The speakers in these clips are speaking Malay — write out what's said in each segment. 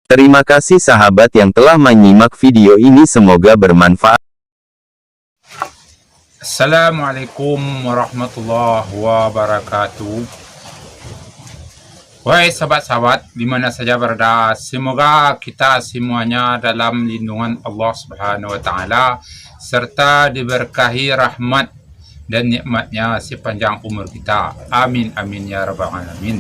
Terima kasih sahabat yang telah menyimak video ini, semoga bermanfaat. Assalamualaikum warahmatullahi wabarakatuh. Wahai sahabat-sahabat di mana saja berada, semoga kita semuanya dalam lindungan Allah Subhanahu wa taala serta diberkahi rahmat dan nikmatnya sepanjang umur kita. Amin amin ya rabbal alamin.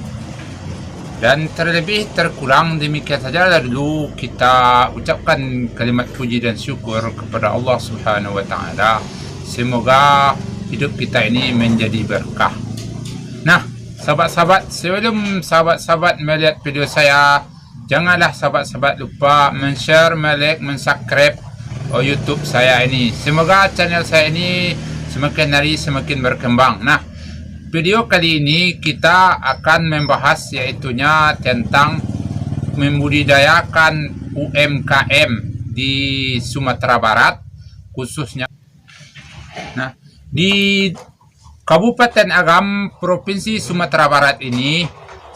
Dan terlebih terkurang demikian saja dulu kita ucapkan kalimat puji dan syukur kepada Allah Subhanahu wa taala. Semoga hidup kita ini menjadi berkah. Nah, sahabat-sahabat, sebelum sahabat-sahabat melihat video saya, janganlah sahabat-sahabat lupa men-share, like, men-subscribe YouTube saya ini. Semoga channel saya ini semakin hari semakin berkembang. Nah, video kali ini kita akan membahas yaitunya tentang membudidayakan UMKM di Sumatera Barat khususnya. Nah, di Kabupaten Agam, Provinsi Sumatera Barat ini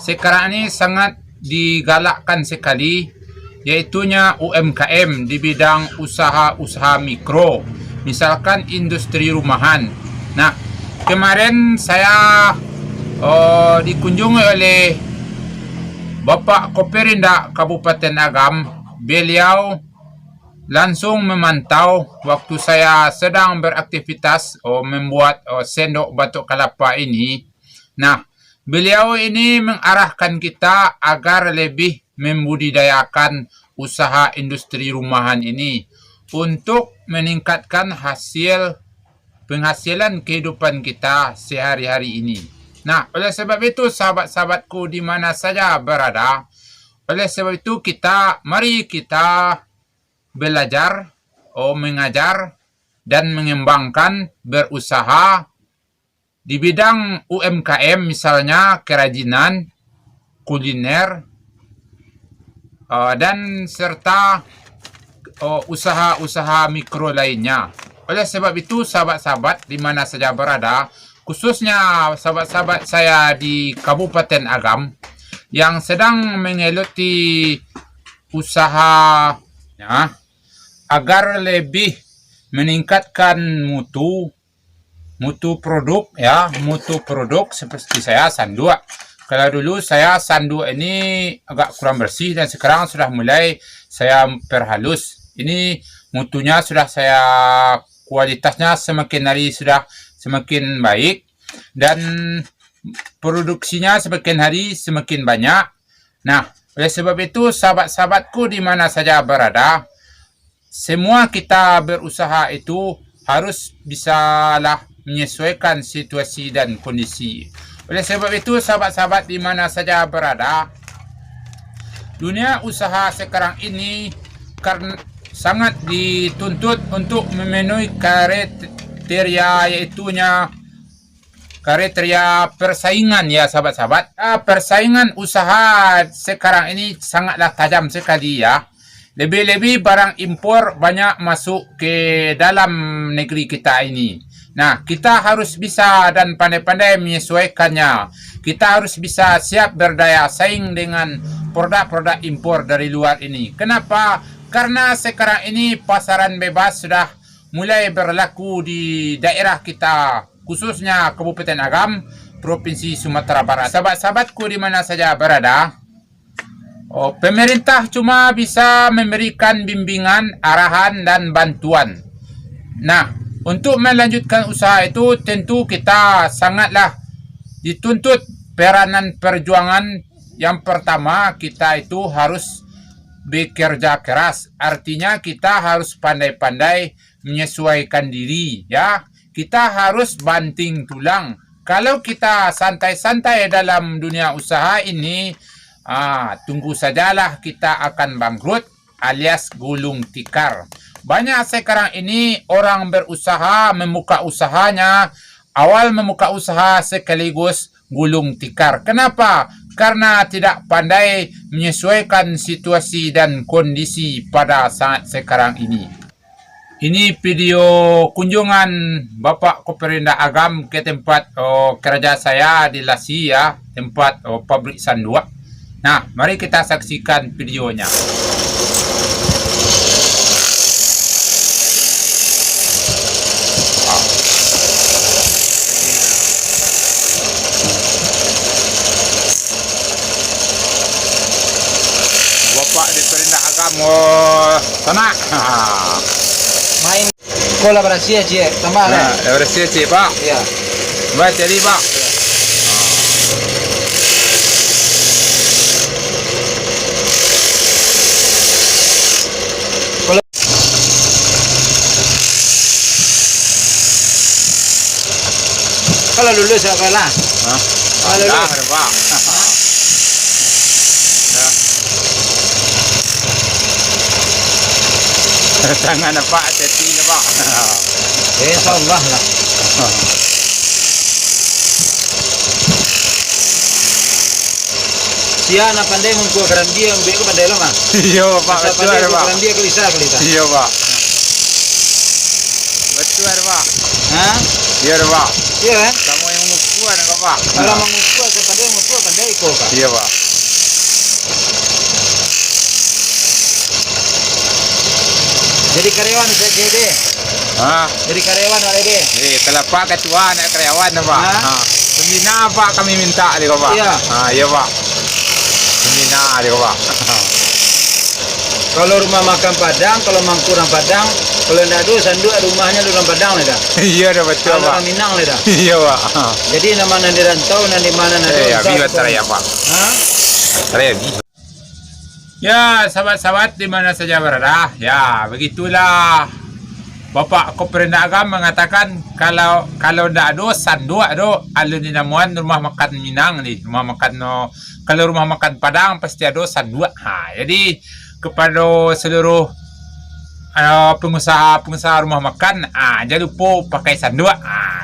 sekarang ini sangat digalakkan sekali yaitunya UMKM di bidang usaha-usaha mikro, misalkan industri rumahan. Nah, kemarin saya dikunjungi oleh Bapak Koperinda Kabupaten Agam. Beliau langsung memantau waktu saya sedang beraktivitas membuat sendok batok kelapa ini. Nah, beliau ini mengarahkan kita agar lebih membudidayakan usaha industri rumahan ini untuk meningkatkan penghasilan kehidupan kita sehari-hari ini. Nah, oleh sebab itu sahabat-sahabatku di mana saja berada, oleh sebab itu mari kita belajar, mengajar, dan mengembangkan berusaha di bidang UMKM, misalnya kerajinan, kuliner, dan serta usaha-usaha mikro lainnya. Oleh sebab itu sahabat-sahabat di mana saja berada, khususnya sahabat-sahabat saya di Kabupaten Agam yang sedang menggeluti usaha agar lebih meningkatkan mutu produk seperti saya sandu. Kalau dulu saya sandu ini agak kurang bersih dan sekarang sudah mulai saya perhalus. Ini mutunya sudah kualitasnya semakin hari sudah semakin baik dan produksinya semakin hari semakin banyak. Nah, oleh sebab itu sahabat-sahabatku di mana saja berada, semua kita berusaha itu harus bisalah menyesuaikan situasi dan kondisi. Oleh sebab itu sahabat-sahabat di mana saja berada, dunia usaha sekarang ini karena sangat dituntut untuk memenuhi kriteria persaingan ya sahabat-sahabat. Persaingan usaha sekarang ini sangatlah tajam sekali ya. Lebih-lebih barang impor banyak masuk ke dalam negeri kita ini. Nah, kita harus bisa dan pandai-pandai menyesuaikannya. Kita harus bisa siap berdaya saing dengan produk-produk impor dari luar ini. Kenapa? Karena sekarang ini pasaran bebas sudah mulai berlaku di daerah kita, khususnya Kabupaten Agam, Provinsi Sumatera Barat. Sahabat-sahabatku di mana saja berada, pemerintah cuma bisa memberikan bimbingan, arahan, dan bantuan. Nah, untuk melanjutkan usaha itu tentu kita sangatlah dituntut peranan perjuangan. Yang pertama, kita itu harus bekerja keras. Artinya kita harus pandai-pandai menyesuaikan diri ya. Kita harus banting tulang. Kalau kita santai-santai dalam dunia usaha ini, tunggu sajalah kita akan bangkrut alias gulung tikar. Banyak sekarang ini orang berusaha membuka usahanya, awal membuka usaha sekaligus gulung tikar. Kenapa? Karena tidak pandai menyesuaikan situasi dan kondisi pada saat sekarang ini. Ini video kunjungan Bapak Koperinda Agam ke tempat kerja saya di Lasi ya, tempat pabrik sandua. Nah, mari kita saksikan videonya. Bapak di perintah agama sana. Main kolaborasi aja, tambah Nah, lah. dah bersih cik Pak. Ya. Baik jadi Pak. Kalau lulus apa lah? Hah? Kalau Dah, lulus. Pak. Dah. Tangan Pak, teti Pak. Insya Allah lah. Sia na pandai mengkuah dia, ambil ke pandai lo mah. Iya Pak, Masa betul pandai ada Pak. dia ke bisa kelita. Iya Pak. Betul ada Pak. Hah? Iya ada Pak. Iya kan? Kamu yang mengukuhan enggak Pak? Kalau mengkuah sepandai mengkuah pandai kok kan. Iya Pak. Jadi karyawan saya jadi. Hah? Jadi karyawan oleh dia. Kalau Pak ketua anak karyawan Pak. Hah? Ha. Pembina Pak kami minta dia Pak. Iya. Iya Pak. Pembina dia Pak. Kalau rumah makan Padang, kalau mangkurang Padang, kalau ndak ada sanduk rumahnya di Padang lah dah. Iya dah betul Kalau Pak. orang Minang lah dah. Iya Pak. Jadi nama nanti rantau, nanti mana nanti. Ya, biar saya Pak. Hah? Saya bi. Ya, sahabat-sahabat di mana saja berada. Ya, begitulah. Bapak Koperinda Agam mengatakan kalau ndak ada sanduk ada alun di namuan rumah makan Minang nih, rumah makan kalau rumah makan Padang pasti ada sanduk. Ha, jadi kepada seluruh pengusaha rumah makan, jangan lupa pakai sanduk.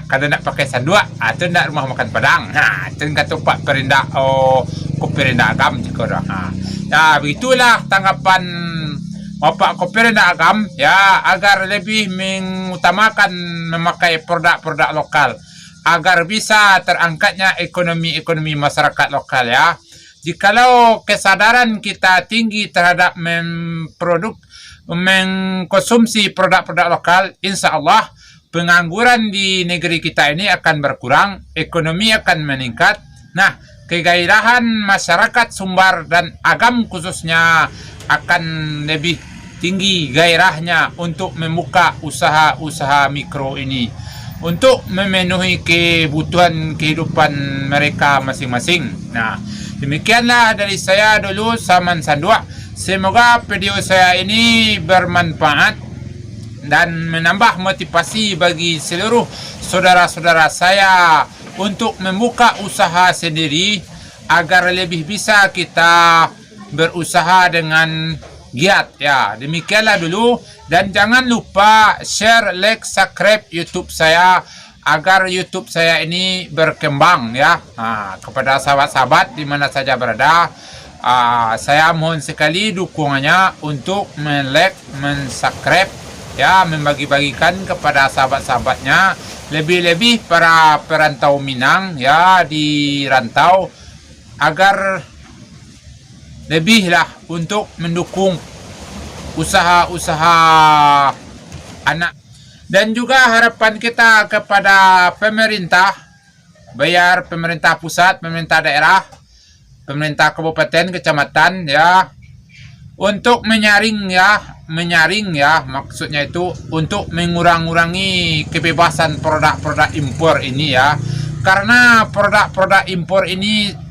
Kalau nak pakai sanduk, itu nak rumah makan Padang. Itu kata Pak Perinda Koperinda Agam juga. Ya, begitulah tanggapan Bapak Koperinda Agam ya, agar lebih mengutamakan memakai produk-produk lokal agar bisa terangkatnya ekonomi masyarakat lokal ya. Jikalau kesadaran kita tinggi terhadap mengkonsumsi produk-produk lokal, insya Allah pengangguran di negeri kita ini akan berkurang, ekonomi akan meningkat. Nah, kegairahan masyarakat Sumbar dan Agam khususnya akan lebih tinggi gairahnya untuk membuka usaha-usaha mikro ini untuk memenuhi kebutuhan kehidupan mereka masing-masing. Nah, demikianlah dari saya dulu Saman Sandua. Semoga video saya ini bermanfaat dan menambah motivasi bagi seluruh saudara-saudara saya untuk membuka usaha sendiri agar lebih bisa kita berusaha dengan giat ya. Demikianlah dulu, dan jangan lupa share, like, subscribe YouTube saya agar YouTube saya ini berkembang ya. Kepada sahabat-sahabat di mana saja berada, saya mohon sekali dukungannya untuk men-like, men-subscribe ya, membagi-bagikan kepada sahabat-sahabatnya, lebih-lebih para perantau Minang ya di rantau, agar lebihlah untuk mendukung usaha-usaha anak. Dan juga harapan kita kepada pemerintah, bayar pemerintah pusat, pemerintah daerah, pemerintah kabupaten, kecamatan ya, untuk menyaring ya, maksudnya itu untuk mengurangi kebebasan produk-produk impor ini ya. Karena produk-produk impor ini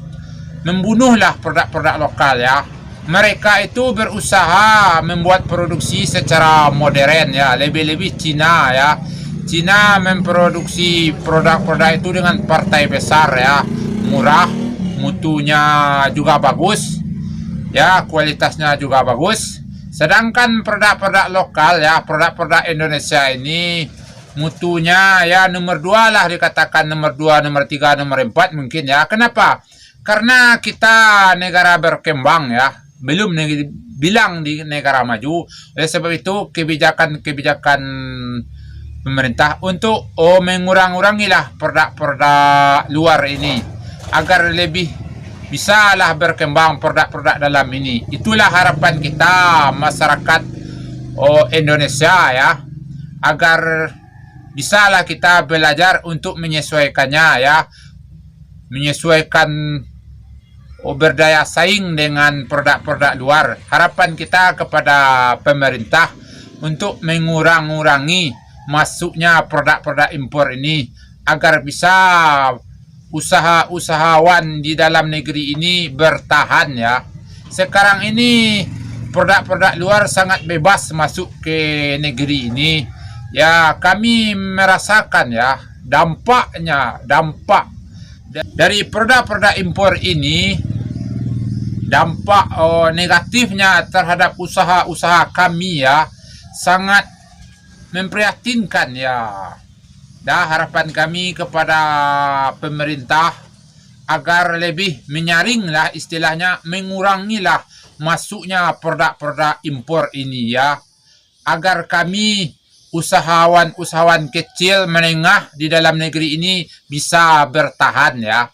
membunuhlah produk-produk lokal ya. Mereka itu berusaha membuat produksi secara modern ya, lebih-lebih Cina ya. Cina memproduksi produk-produk itu dengan partai besar ya, murah, mutunya juga bagus ya, kualitasnya juga bagus. Sedangkan produk-produk lokal ya, produk-produk Indonesia ini mutunya ya nomor 2 lah, dikatakan nomor 2, nomor 3, nomor 4 mungkin ya. Kenapa? Karena kita negara berkembang ya, belum bilang di negara maju. Oleh sebab itu kebijakan pemerintah untuk mengurangilah produk-produk luar ini agar lebih bisalah berkembang produk-produk dalam ini. Itulah harapan kita masyarakat Indonesia ya, agar bisalah kita belajar untuk menyesuaikannya ya, menyesuaikan berdaya saing dengan produk-produk luar. Harapan kita kepada pemerintah untuk mengurangi masuknya produk-produk impor ini, agar bisa usahawan di dalam negeri ini bertahan ya. Sekarang ini produk-produk luar sangat bebas masuk ke negeri ini ya. Kami merasakan ya dampak dari produk-produk impor ini, dampak negatifnya terhadap usaha-usaha kami ya sangat memprihatinkan ya. Dan harapan kami kepada pemerintah agar lebih menyaringlah, istilahnya mengurangilah masuknya produk-produk impor ini ya, agar kami usahawan kecil menengah di dalam negeri ini bisa bertahan ya.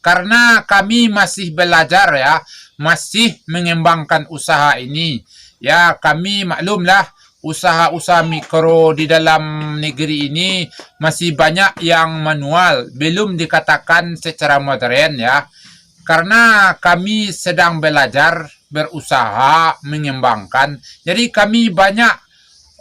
Karena kami masih belajar ya, masih mengembangkan usaha ini ya. Kami maklumlah usaha-usaha mikro di dalam negeri ini masih banyak yang manual, belum dikatakan secara modern ya. Karena kami sedang belajar berusaha mengembangkan, jadi kami banyak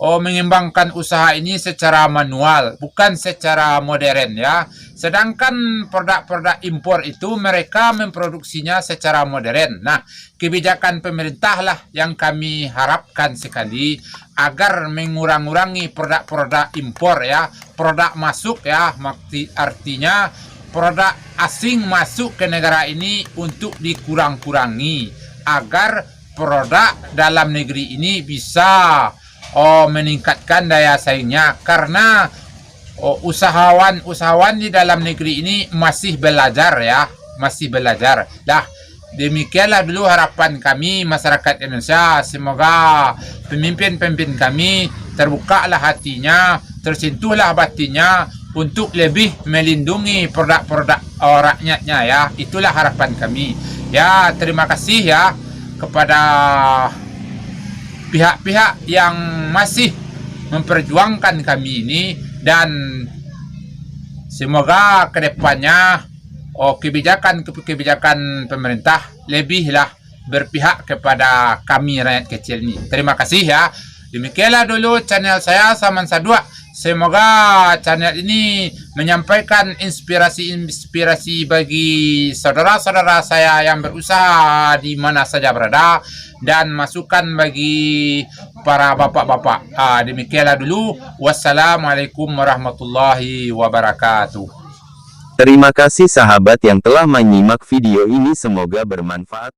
mengembangkan usaha ini secara manual, bukan secara modern ya. Sedangkan produk-produk impor itu mereka memproduksinya secara modern. Nah, kebijakan pemerintah lah yang kami harapkan sekali, agar mengurangi produk-produk impor ya, produk masuk ya, artinya produk asing masuk ke negara ini untuk dikurang-kurangi, agar produk dalam negeri ini bisa meningkatkan daya saingnya. Karena usahawan di dalam negeri ini masih belajar ya, masih belajar. Lah, demikianlah dulu harapan kami masyarakat Indonesia. Semoga pemimpin-pemimpin kami terbukalah hatinya, tersentuhlah batinnya untuk lebih melindungi produk-produk rakyatnya ya. Itulah harapan kami ya. Terima kasih ya kepada pihak-pihak yang masih memperjuangkan kami ini, dan semoga kedepannya kebijakan pemerintah lebihlah berpihak kepada kami rakyat kecil ini. Terima kasih ya. Demikianlah dulu channel saya, Samansa 2. Semoga channel ini menyampaikan inspirasi bagi saudara-saudara saya yang berusaha di mana saja berada, dan masukan bagi para bapak-bapak. Demikianlah dulu. Wassalamualaikum warahmatullahi wabarakatuh. Terima kasih sahabat yang telah menyimak video ini, semoga bermanfaat.